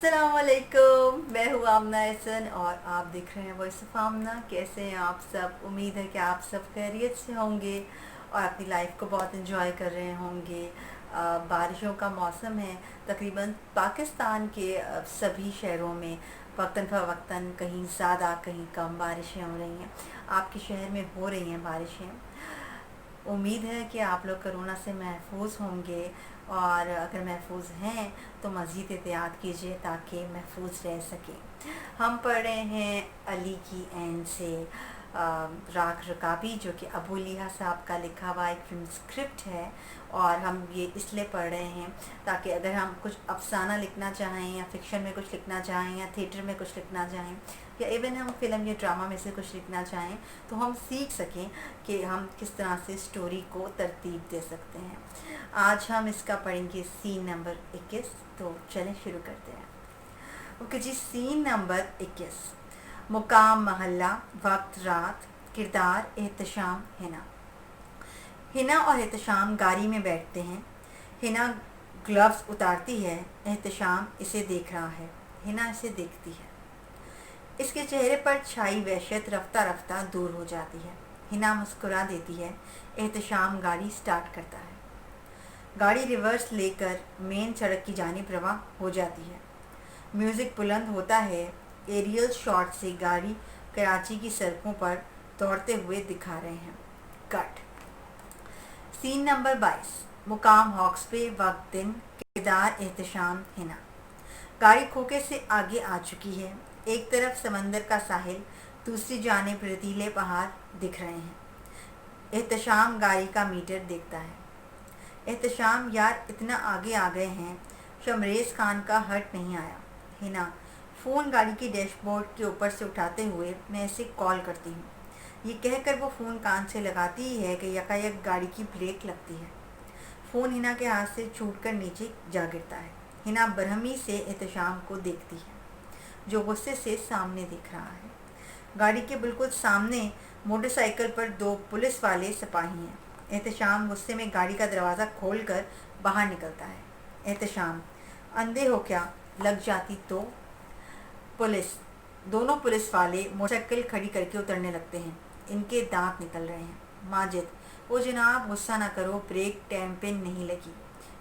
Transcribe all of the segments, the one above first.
अस्सलामुअलैकुम, मैं हूँ आमना एहसन और आप देख रहे हैं वॉइस ऑफ आमना। कैसे हैं आप सब? उम्मीद है कि आप सब खैरियत से होंगे और अपनी लाइफ को बहुत एंजॉय कर रहे होंगे। बारिशों का मौसम है। तकरीबन पाकिस्तान के सभी शहरों में वक्तन फ़वक्तन कहीं ज़्यादा कहीं कम बारिशें हो रही हैं। आपके शहर में हो रही हैं बारिशें। उम्मीद है कि आप लोग कोरोना से महफूज होंगे और अगर महफूज हैं तो मज़ीद एहतियात कीजिए ताकि महफूज रह सकें। हम पढ़ रहे हैं अली की एन से राख रकाबी, जो कि अबू लिहा साहब का लिखा हुआ एक फिल्म स्क्रिप्ट है। और हम ये इसलिए पढ़ रहे हैं ताकि अगर हम कुछ अफसाना लिखना चाहें या फिक्शन में कुछ लिखना चाहें या थिएटर में कुछ लिखना चाहें या इवन हम फिल्म या ड्रामा में से कुछ लिखना चाहें तो हम सीख सकें कि हम किस तरह से स्टोरी को तरतीब दे सकते हैं। आज हम इसका पढ़ेंगे सीन नंबर 21। तो चलें शुरू करते हैं। ओके जी, सीन नंबर 21। मुकाम महल्ला, वक्त रात, किरदार एहतशाम हिना। हिना और एहतशाम गाड़ी में बैठते हैं। हिना ग्लव्स उतारती है। एहतशाम इसे देख रहा है। हिना इसे देखती है। इसके चेहरे पर छाई वहशत रफ्ता रफ्ता दूर हो जाती है। हिना मुस्कुरा देती है। एहतशाम गाड़ी स्टार्ट करता है। गाड़ी रिवर्स लेकर मेन सड़क की जानिब रवां हो जाती है। म्यूज़िक बुलंद होता है। एरियल शॉट से गाड़ी कराची की सड़कों पर दौड़ते हुए दिखा रहे हैं। कट। Scene number 22। मुकाम हॉक्स पे, वक्त दिन, किरदार एहतशाम हिना। गाड़ी खोखे से आगे आ चुकी है। एक तरफ समंदर का साहिल, दूसरी जानिब रेतीले पहाड़ दिख रहे हैं। एहतशाम गाड़ी का मीटर देखता है। एहतशाम, यार इतना आगे आ गए हैं, शमरेज़ खान का हट नहीं आया। हिना फ़ोन गाड़ी के डैशबोर्ड के ऊपर से उठाते हुए, मैं इसे कॉल करती हूँ। ये कहकर वो फ़ोन कान से लगाती ही है कि यकायक गाड़ी की ब्रेक लगती है। फ़ोन हिना के हाथ से छूटकर नीचे जा गिरता है। हिना बरहमी से एहतशाम को देखती है, जो गुस्से से सामने देख रहा है। गाड़ी के बिल्कुल सामने मोटरसाइकिल पर दो पुलिस वाले सिपाही हैं। एहतशाम गुस्से में गाड़ी का दरवाज़ा खोलकर बाहर निकलता है। एहतशाम, अंधे हो क्या? लग जाती तो? पुलिस। दोनों पुलिस वाले मोटरसाइकिल खड़ी करके उतरने लगते हैं। इनके दांत निकल रहे हैं। माजिद, ओ जनाब गुस्सा ना करो, ब्रेक टाइम पे नहीं लगी।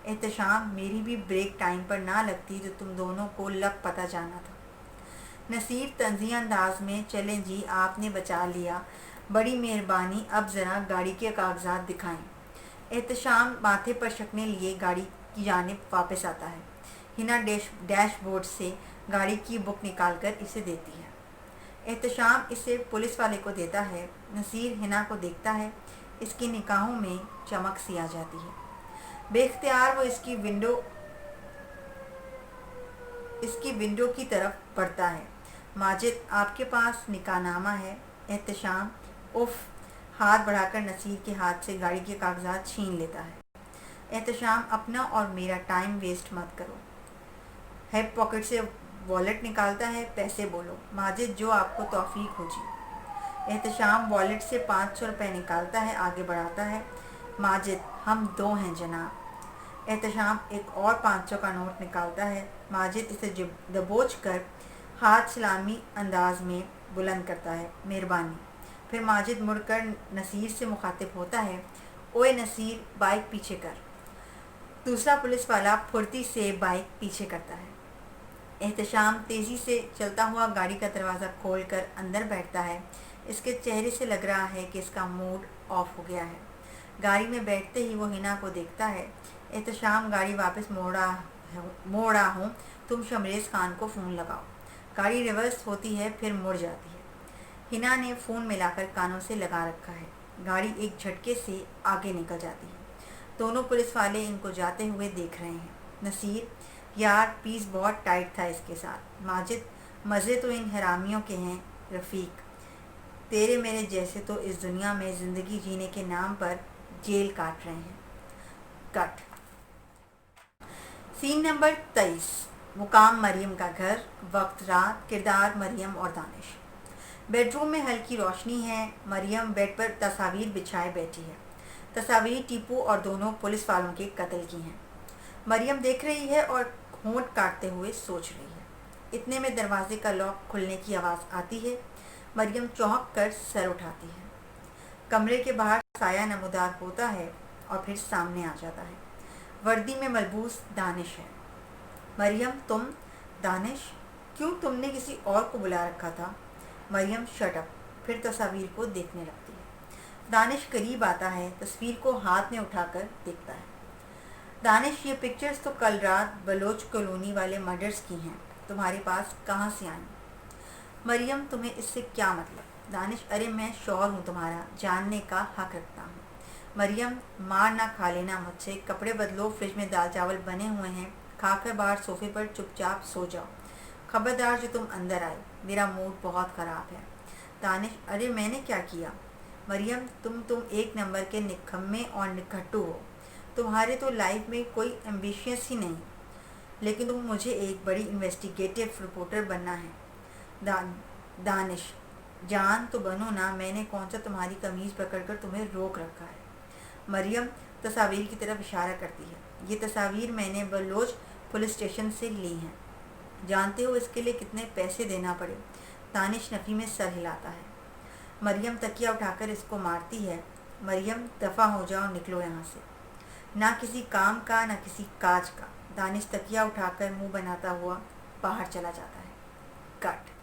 एहतशाम, मेरी भी ब्रेक टाइम पर ना लगती तो तुम दोनों को लग पता जाना था। नसीर तंज़ीह अंदाज में, चलें जी, आपने बचा लिया, बड़ी मेहरबानी, अब ज़रा गाड़ी के कागजात दिखाएं। एहतशाम माथे पर शकने लिए गाड़ी की जानिब वापस आता है। हिना डैशबोर्ड से गाड़ी की बुक निकालकर इसे देती है। एहतशाम इसे पुलिस वाले को देता है। नसीर हिना को देखता है। इसकी निगाहों में चमक सी आ जाती है। बेख्तियार वो इसकी विंडो की तरफ बढ़ता है। माजिद, आपके पास निकाहनामा है। एहतशाम उफ, हाथ बढ़ाकर नसीर के हाथ से गाड़ी के कागजात छीन लेता है। एहतशाम, अपना और मेरा टाइम वेस्ट मत करो। हेड पॉकेट से वॉलेट निकालता है। पैसे बोलो। माजिद, जो आपको तौफीक हो जी। एहतशाम वॉलेट से 500 रुपये निकालता है, आगे बढ़ाता है। माजिद, हम दो हैं जनाब। एहतशाम एक और 500 का नोट निकालता है। माजिद इसे दबोच कर हाथ सलामी अंदाज में बुलंद करता है। मेहरबानी। फिर माजिद मुड़कर नसीर से मुखातिब होता है। ओए नसीर, बाइक पीछे कर। दूसरा पुलिस वाला फुर्ती से बाइक पीछे करता है। एहतशाम तेज़ी से चलता हुआ गाड़ी का दरवाज़ा खोलकर अंदर बैठता है। इसके चेहरे से लग रहा है कि इसका मूड ऑफ हो गया है। गाड़ी में बैठते ही वो हिना को देखता है। एहतशाम, गाड़ी वापस मोड़ा हूँ, तुम शमरेज़ खान को फ़ोन लगाओ। गाड़ी रिवर्स होती है, फिर मुड़ जाती है। हिना ने फ़ोन मिलाकर कानों से लगा रखा है। गाड़ी एक झटके से आगे निकल जाती है। दोनों पुलिस वाले इनको जाते हुए देख रहे हैं। नसीर, यार पीस बहुत टाइट था इसके साथ। माजिद, मज़े तो इन हरामियों के हैं रफ़ीक, तेरे मेरे जैसे तो इस दुनिया में ज़िंदगी जीने के नाम पर जेल काट रहे हैं। कट। Scene number 23। मुकाम मरियम का घर, वक्त रात, किरदार मरियम और दानिश। बेडरूम में हल्की रोशनी है। मरियम बेड पर तस्वीर बिछाए बैठी है। तस्वीर टीपू और दोनों पुलिस वालों के कत्ल की हैं। मरियम देख रही है और होंठ काटते हुए सोच रही है। इतने में दरवाजे का लॉक खुलने की आवाज़ आती है। मरियम चौंक कर सर उठाती है। कमरे के बाहर साया नमूदार होता है और फिर सामने आ जाता है। वर्दी में मलबूस दानिश है। मरियम, तुम? दानिश, क्यों, तुमने किसी और को बुला रखा था? मरियम शट अप, फिर तस्वीर को देखने लगती है। दानिश करीब आता है, तस्वीर को हाथ में उठाकर देखता है। दानिश, ये पिक्चर्स तो कल रात बलोच कॉलोनी वाले मर्डर्स की हैं, तुम्हारे पास कहाँ से आई? मरियम, तुम्हें इससे क्या मतलब? दानिश, अरे मैं शौहर हूँ तुम्हारा, जानने का हक रखता हूँ। मरियम, मार ना खा लेना मुझसे, कपड़े बदलो, फ्रिज में दाल चावल बने हुए हैं, खाकर बाहर सोफे पर चुपचाप सो जाओ। खबरदार जो तुम अंदर आए, मेरा मूड बहुत ख़राब है। दानिश, अरे मैंने क्या किया? मरियम, तुम एक नंबर के निकम्मे और निकट्टू हो। तुम्हारे तो लाइफ में कोई एम्बिशियस ही नहीं, लेकिन तुम मुझे एक बड़ी इन्वेस्टिगेटिव रिपोर्टर बनना है। दानिश, जान तो बनो ना, मैंने कौन सा तुम्हारी कमीज़ पकड़कर तुम्हें रोक रखा है? मरियम तस्वीर की तरफ इशारा करती है। ये तस्वीर मैंने बलोच पुलिस स्टेशन से ली हैं। जानते हो इसके लिए कितने पैसे देना पड़े? दानिश नफ़ी में सर हिलाता है। मरियम तकिया उठाकर इसको मारती है। मरियम, दफ़ा हो जाओ, निकलो यहाँ से। ना किसी काम का ना किसी काज का। दानिश तकिया उठाकर मुंह बनाता हुआ बाहर चला जाता है। कट।